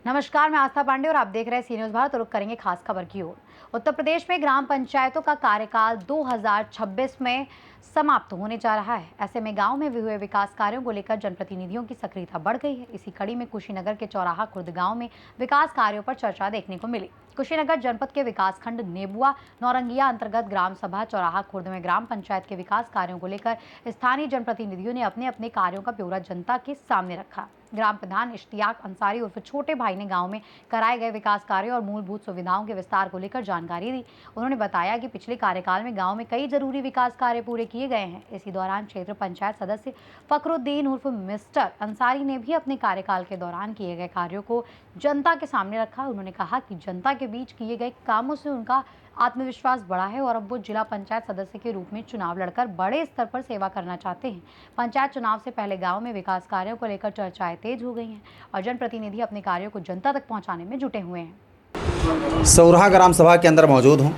नमस्कार, मैं आस्था पांडे और आप देख रहे हैं सी न्यूज़ भारत। तो रुक करेंगे खास खबर की ओर। उत्तर प्रदेश में ग्राम पंचायतों का कार्यकाल 2026 में समाप्त होने जा रहा है। ऐसे में गांव में हुए विकास कार्यों को लेकर जनप्रतिनिधियों की सक्रियता बढ़ गई है। इसी कड़ी में कुशीनगर के चौराहा खुर्द गांव में विकास कार्यों पर चर्चा देखने को मिली। कुशीनगर जनपद के विकासखंड नेबुआ नौरंगिया अंतर्गत ग्राम सभा चौराहा खुर्द में ग्राम पंचायत के विकास कार्यों को लेकर स्थानीय जनप्रतिनिधियों ने अपने अपने कार्यों का ब्यौरा जनता के सामने रखा। ग्राम प्रधान इश्तियाक अंसारी उर्फ छोटे भाई ने गांव में कराए गए विकास कार्यों और मूलभूत सुविधाओं के विस्तार को लेकर जानकारी दी। उन्होंने बताया कि पिछले कार्यकाल में गांव में कई जरूरी विकास कार्य पूरे किए गए हैं। इसी दौरान क्षेत्र पंचायत सदस्य फखरुद्दीन उर्फ मिस्टर अंसारी ने भी अपने कार्यकाल के दौरान किए गए कार्यों को जनता के सामने रखा। उन्होंने कहा कि जनता के बीच किए गए कामों से उनका आत्मविश्वास बढ़ा है और अब वो जिला पंचायत सदस्य के रूप में चुनाव लड़कर बड़े स्तर पर सेवा करना चाहते हैं। पंचायत चुनाव से पहले गांव में विकास कार्यों को लेकर चर्चाएं तेज हो गई हैं और जनप्रतिनिधि अपने कार्यों को जनता तक पहुंचाने में जुटे हुए हैं। चौराहा ग्राम सभा के अंदर मौजूद हूं।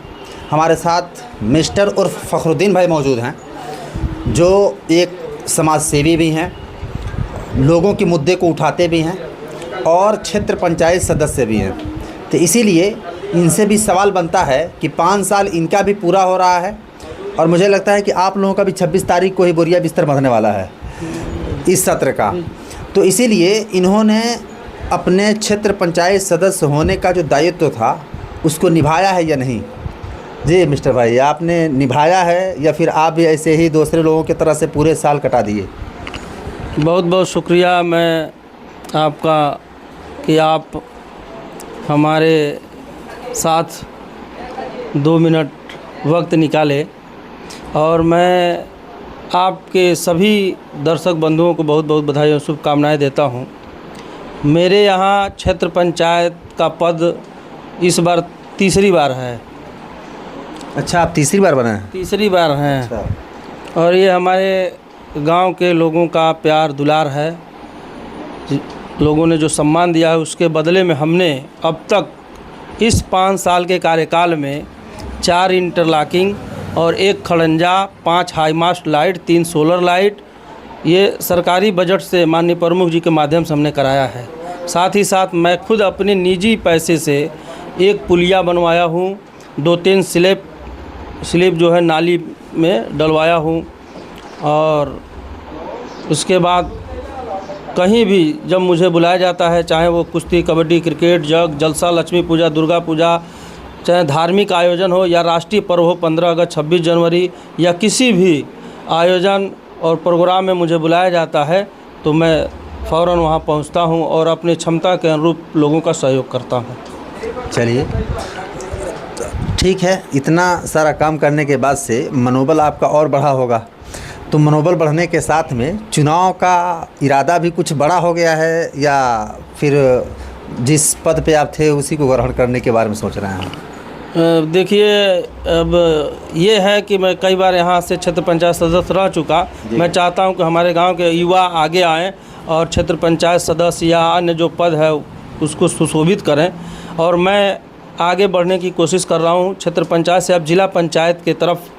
हमारे साथ मिस्टर उर्फ फखरुद्दीन भाई मौजूद हैं, जो एक समाज सेवी भी हैं, लोगों के मुद्दे को उठाते भी हैं और क्षेत्र पंचायत सदस्य भी हैं। तो इसीलिए इनसे भी सवाल बनता है कि 5 साल इनका भी पूरा हो रहा है और मुझे लगता है कि आप लोगों का भी 26 तारीख को ही बोरिया बिस्तर बंधने वाला है इस सत्र का। तो इसीलिए इन्होंने अपने क्षेत्र पंचायत सदस्य होने का जो दायित्व था उसको निभाया है या नहीं? जी मिस्टर भाई, आपने निभाया है या फिर आप भी ऐसे ही दूसरे लोगों की तरह से पूरे साल कटा दिए? बहुत बहुत शुक्रिया मैं आपका कि आप हमारे साथ 2 मिनट वक्त निकाले और मैं आपके सभी दर्शक बंधुओं को बहुत बहुत बधाई और शुभकामनाएं देता हूं। मेरे यहाँ क्षेत्र पंचायत का पद इस बार तीसरी बार है। अच्छा, आप तीसरी बार बने हैं? तीसरी बार हैं। अच्छा। और ये हमारे गांव के लोगों का प्यार दुलार है। लोगों ने जो सम्मान दिया है उसके बदले में हमने अब तक इस 5 साल के कार्यकाल में 4 इंटरलॉकिंग और 1 खड़ंजा, 5 high mast light, 3 solar light, ये सरकारी बजट से माननीय प्रमुख जी के माध्यम से हमने कराया है। साथ ही साथ मैं खुद अपने निजी पैसे से 1 पुलिया बनवाया हूँ, 2-3 स्लिप जो है नाली में डलवाया हूँ। और उसके बाद कहीं भी जब मुझे बुलाया जाता है, चाहे वो कुश्ती, कबड्डी, क्रिकेट, जग, जलसा, लक्ष्मी पूजा, दुर्गा पूजा, चाहे धार्मिक आयोजन हो या राष्ट्रीय पर्व हो 15 अगस्त, 26 जनवरी या किसी भी आयोजन और प्रोग्राम में मुझे बुलाया जाता है तो मैं फ़ौरन वहाँ पहुँचता हूँ और अपनी क्षमता के अनुरूप लोगों का सहयोग करता हूँ। चलिए ठीक है, इतना सारा काम करने के बाद से मनोबल आपका और बढ़ा होगा। तो मनोबल बढ़ने के साथ में चुनाव का इरादा भी कुछ बड़ा हो गया है या फिर जिस पद पे आप थे उसी को ग्रहण करने के बारे में सोच रहे हैं? देखिए, अब ये है कि मैं कई बार यहाँ से क्षेत्र पंचायत सदस्य रह चुका। मैं चाहता हूँ कि हमारे गांव के युवा आगे आएँ और क्षेत्र पंचायत सदस्य या अन्य जो पद है उसको सुशोभित करें और मैं आगे बढ़ने की कोशिश कर रहा हूँ। क्षेत्र पंचायत से अब जिला पंचायत की तरफ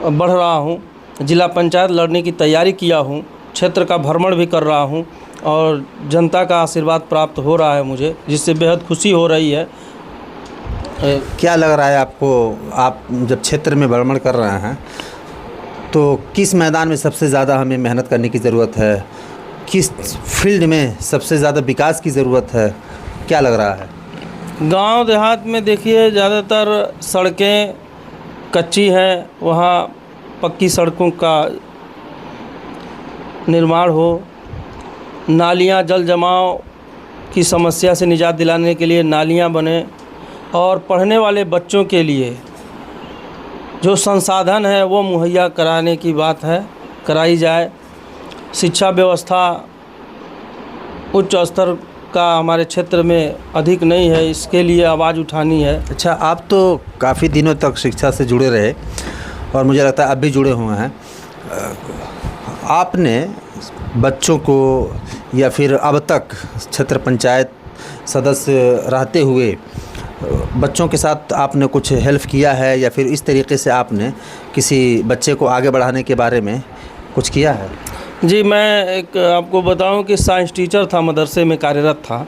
बढ़ रहा हूँ। जिला पंचायत लड़ने की तैयारी किया हूँ, क्षेत्र का भ्रमण भी कर रहा हूँ और जनता का आशीर्वाद प्राप्त हो रहा है मुझे, जिससे बेहद खुशी हो रही है। क्या लग रहा है आपको, आप जब क्षेत्र में भ्रमण कर रहे हैं तो किस मैदान में सबसे ज़्यादा हमें मेहनत करने की ज़रूरत है, किस फील्ड में सबसे ज़्यादा विकास की ज़रूरत है, क्या लग रहा है? गांव देहात में देखिए ज़्यादातर सड़कें कच्ची हैं, वहाँ पक्की सड़कों का निर्माण हो, नालियाँ जल जमाव की समस्या से निजात दिलाने के लिए नालियाँ बने और पढ़ने वाले बच्चों के लिए जो संसाधन है वो मुहैया कराने की बात है, कराई जाए। शिक्षा व्यवस्था उच्च स्तर का हमारे क्षेत्र में अधिक नहीं है, इसके लिए आवाज़ उठानी है। अच्छा, आप तो काफ़ी दिनों तक शिक्षा से जुड़े रहे और मुझे लगता है अब भी जुड़े हुए हैं। आपने बच्चों को या फिर अब तक क्षेत्र पंचायत सदस्य रहते हुए बच्चों के साथ आपने कुछ हेल्प किया है या फिर इस तरीके से आपने किसी बच्चे को आगे बढ़ाने के बारे में कुछ किया है? जी, मैं एक आपको बताऊं कि साइंस टीचर था, मदरसे में कार्यरत था।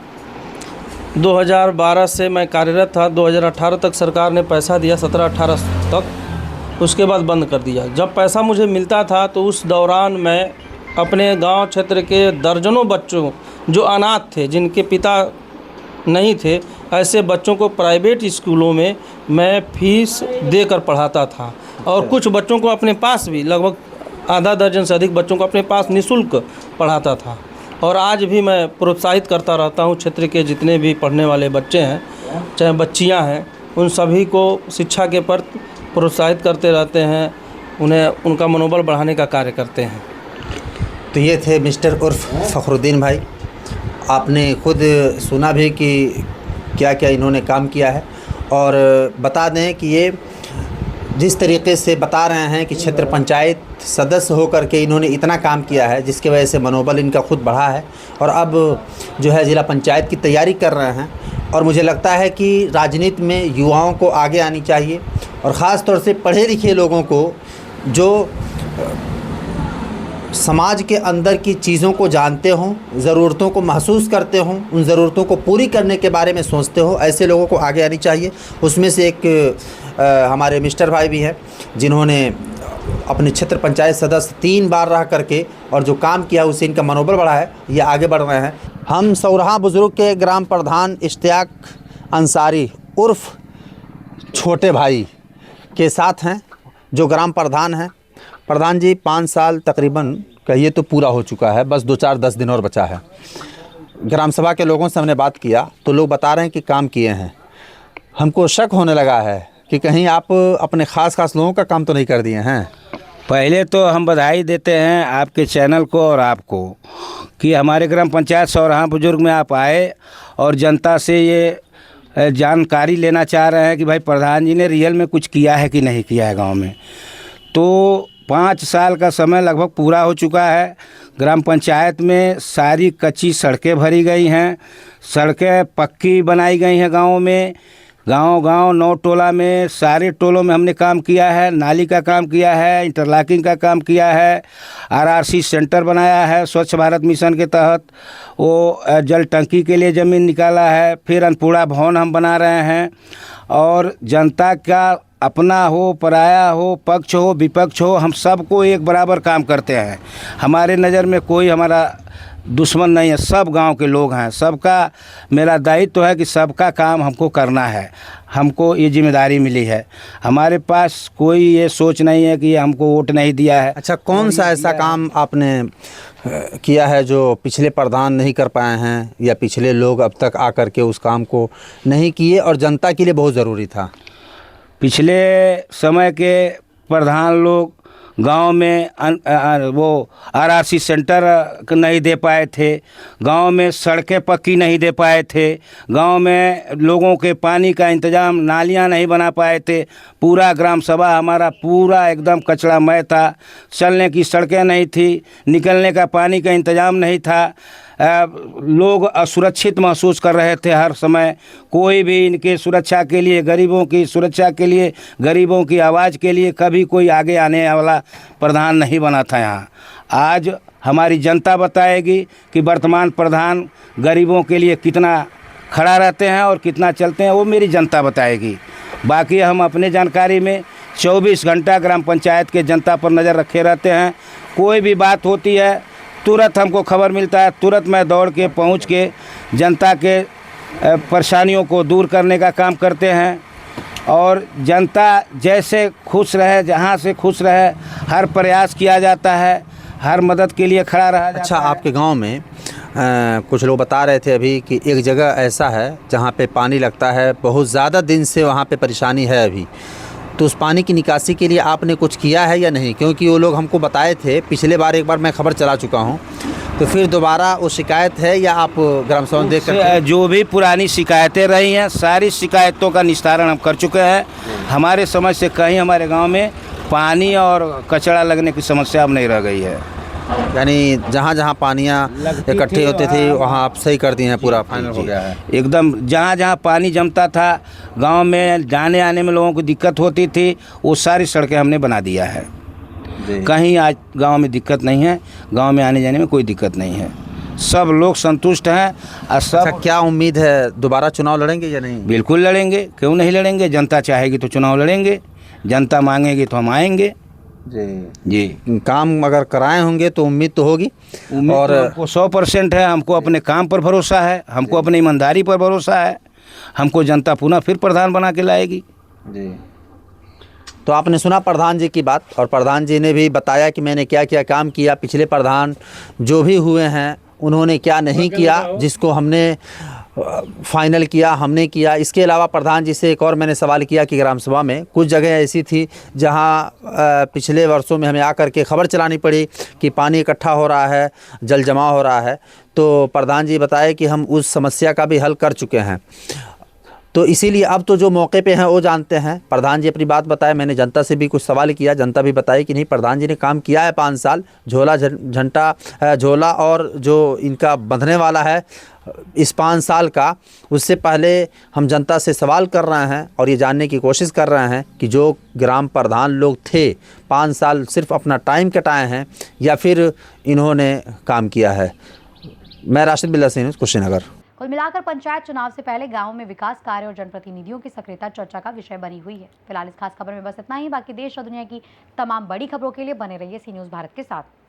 2012 से मैं कार्यरत था। 2018 तक सरकार ने पैसा दिया, 17-18 तक। उसके बाद बंद कर दिया। जब पैसा मुझे मिलता था तो उस दौरान मैं अपने गांव क्षेत्र के दर्जनों बच्चों जो अनाथ थे, जिनके पिता नहीं थे, ऐसे बच्चों को प्राइवेट स्कूलों में मैं फ़ीस देकर पढ़ाता था। और कुछ बच्चों को अपने पास भी, लगभग आधा दर्जन से अधिक बच्चों को अपने पास निःशुल्क पढ़ाता था। और आज भी मैं प्रोत्साहित करता रहता हूँ। क्षेत्र के जितने भी पढ़ने वाले बच्चे हैं, चाहे बच्चियाँ हैं, उन सभी को शिक्षा के प्रति प्रोत्साहित करते रहते हैं, उन्हें उनका मनोबल बढ़ाने का कार्य करते हैं। तो ये थे मिस्टर उर्फ फ़खरुद्दीन भाई। आपने खुद सुना भी कि क्या क्या इन्होंने काम किया है। और बता दें कि ये जिस तरीके से बता रहे हैं कि क्षेत्र पंचायत सदस्य होकर के इन्होंने इतना काम किया है, जिसकी वजह से मनोबल इनका खुद बढ़ा है और अब जो है ज़िला पंचायत की तैयारी कर रहे हैं। और मुझे लगता है कि राजनीति में युवाओं को आगे आनी चाहिए और ख़ास तौर से पढ़े लिखे लोगों को जो समाज के अंदर की चीज़ों को जानते हों, ज़रूरतों को महसूस करते हों, उन ज़रूरतों को पूरी करने के बारे में सोचते हो, ऐसे लोगों को आगे आनी चाहिए। उसमें से एक हमारे मिस्टर भाई भी हैं, जिन्होंने अपने क्षेत्र पंचायत सदस्य 3 बार रह करके और जो काम किया उससे इनका मनोबल बढ़ा है, ये आगे बढ़ रहे हैं। हम सौराहा बुजुर्ग के ग्राम प्रधान इश्तियाक अंसारी उर्फ छोटे भाई के साथ हैं, जो ग्राम प्रधान हैं। प्रधान जी, 5 साल तकरीबन कहिए तो पूरा हो चुका है, बस 2-4-10 दिन और बचा है। ग्राम सभा के लोगों से हमने बात किया तो लोग बता रहे हैं कि काम किए हैं। हमको शक होने लगा है कि कहीं आप अपने ख़ास लोगों का काम तो नहीं कर दिए हैं। पहले तो हम बधाई देते हैं आपके चैनल को और आपको कि हमारे ग्राम पंचायत सौराहा बुजुर्ग में आप आए और जनता से ये जानकारी लेना चाह रहे हैं कि भाई प्रधान जी ने रियल में कुछ किया है कि नहीं किया है गांव में। तो 5 साल का समय लगभग पूरा हो चुका है। ग्राम पंचायत में सारी कच्ची सड़कें भरी गई हैं, सड़कें पक्की बनाई गई हैं गाँव में। गांव 9 टोला में, सारे टोलों में हमने काम किया है। नाली का काम किया है, इंटरलॉकिंग का काम किया है, आरआरसी सेंटर बनाया है स्वच्छ भारत मिशन के तहत, वो जल टंकी के लिए ज़मीन निकाला है। फिर अन्नपूर्णा भवन हम बना रहे हैं। और जनता का अपना हो, पराया हो, पक्ष हो, विपक्ष हो, हम सबको एक बराबर काम करते हैं। हमारे नज़र में कोई हमारा दुश्मन नहीं है, सब गांव के लोग हैं। सबका मेरा दायित्व है कि सबका काम हमको करना है, हमको ये जिम्मेदारी मिली है। हमारे पास कोई ये सोच नहीं है कि हमको वोट नहीं दिया है। अच्छा, कौन सा ऐसा काम आपने किया है जो पिछले प्रधान नहीं कर पाए हैं, या पिछले लोग अब तक आकर के उस काम को नहीं किए और जनता के लिए बहुत ज़रूरी था? पिछले समय के प्रधान लोग गांव में वो आरआरसी सेंटर नहीं दे पाए थे, गांव में सड़कें पक्की नहीं दे पाए थे, गांव में लोगों के पानी का इंतज़ाम, नालियां नहीं बना पाए थे। पूरा ग्राम सभा हमारा पूरा एकदम कचड़ामय था, चलने की सड़कें नहीं थी, निकलने का पानी का इंतज़ाम नहीं था। लोग असुरक्षित महसूस कर रहे थे हर समय। कोई भी इनके सुरक्षा के लिए, गरीबों की सुरक्षा के लिए, गरीबों की आवाज़ के लिए कभी कोई आगे आने वाला प्रधान नहीं बना था यहाँ। आज हमारी जनता बताएगी कि वर्तमान प्रधान गरीबों के लिए कितना खड़ा रहते हैं और कितना चलते हैं, वो मेरी जनता बताएगी। बाकी हम अपने जानकारी में 24 घंटा ग्राम पंचायत के जनता पर नज़र रखे रहते हैं। कोई भी बात होती है तुरंत हमको खबर मिलता है, तुरंत मैं दौड़ के पहुंच के जनता के परेशानियों को दूर करने का काम करते हैं। और जनता जैसे खुश रहे, जहां से खुश रहे, हर प्रयास किया जाता है, हर मदद के लिए खड़ा रहा जाता है। अच्छा, आपके गांव में कुछ लोग बता रहे थे अभी कि एक जगह ऐसा है जहां पे पानी लगता है, बहुत ज़्यादा दिन से वहां पे परेशानी है अभी, तो उस पानी की निकासी के लिए आपने कुछ किया है या नहीं? क्योंकि वो लोग हमको बताए थे पिछले बार, एक बार मैं खबर चला चुका हूँ, तो फिर दोबारा वो शिकायत है या आप ग्राम सभा देख कर? जो भी पुरानी शिकायतें रही हैं, सारी शिकायतों का निस्तारण हम कर चुके हैं। हमारे समझ से कहीं हमारे गांव में पानी और कचरा लगने की समस्या अब नहीं रह गई है। यानी जहाँ जहाँ पानियाँ लगती इकट्ठी थी, होती थी वहाँ- वहाँ आप सही कर दिए हैं, पूरा फाइनल हो जी, गया है। एकदम जहाँ जहाँ पानी जमता था गांव में जाने आने में लोगों को दिक्कत होती थी, वो सारी सड़कें हमने बना दिया है। कहीं आज गांव में दिक्कत नहीं है, गांव में आने जाने में कोई दिक्कत नहीं है, सब लोग संतुष्ट हैं और अच्छा, सब क्या उम्मीद है, दोबारा चुनाव लड़ेंगे या नहीं? बिल्कुल लड़ेंगे, क्यों नहीं लड़ेंगे। जनता चाहेगी तो चुनाव लड़ेंगे, जनता मांगेगी तो हम आएंगे जी। काम अगर कराए होंगे तो उम्मीद तो होगी। उम्मीद और तो हमको 100% है, हमको अपने काम पर भरोसा है, हमको अपनी ईमानदारी पर भरोसा है, हमको जनता पुनः फिर प्रधान बना के लाएगी। तो आपने सुना प्रधान जी की बात, और प्रधान जी ने भी बताया कि मैंने क्या क्या काम किया, पिछले प्रधान जो भी हुए हैं उन्होंने क्या नहीं किया, जिसको हमने फाइनल किया हमने किया। इसके अलावा प्रधान जी से एक और मैंने सवाल किया कि ग्राम सभा में कुछ जगह ऐसी थी जहां पिछले वर्षों में हमें आकर के खबर चलानी पड़ी कि पानी इकट्ठा हो रहा है, जल जमाव हो रहा है, तो प्रधान जी बताए कि हम उस समस्या का भी हल कर चुके हैं। तो इसीलिए अब तो जो मौके पे हैं वो जानते हैं। प्रधान जी अपनी बात बताए, मैंने जनता से भी कुछ सवाल किया, जनता भी बताई कि नहीं, प्रधान जी ने काम किया है 5 साल। झोला और जो इनका बंधने वाला है इस 5 साल का, उससे पहले हम जनता से सवाल कर रहे हैं और ये जानने की कोशिश कर रहे हैं कि जो ग्राम प्रधान लोग थे 5 साल सिर्फ अपना टाइम कटाए हैं या फिर इन्होंने काम किया है। मैं राशिद बिल्ला से कुशीनगर। कुल मिलाकर पंचायत चुनाव से पहले गांवों में विकास कार्य और जनप्रतिनिधियों की सक्रियता चर्चा का विषय बनी हुई है। फिलहाल इस खास खबर में बस इतना ही। बाकी देश और दुनिया की तमाम बड़ी खबरों के लिए बने रहिए सी न्यूज़ भारत के साथ।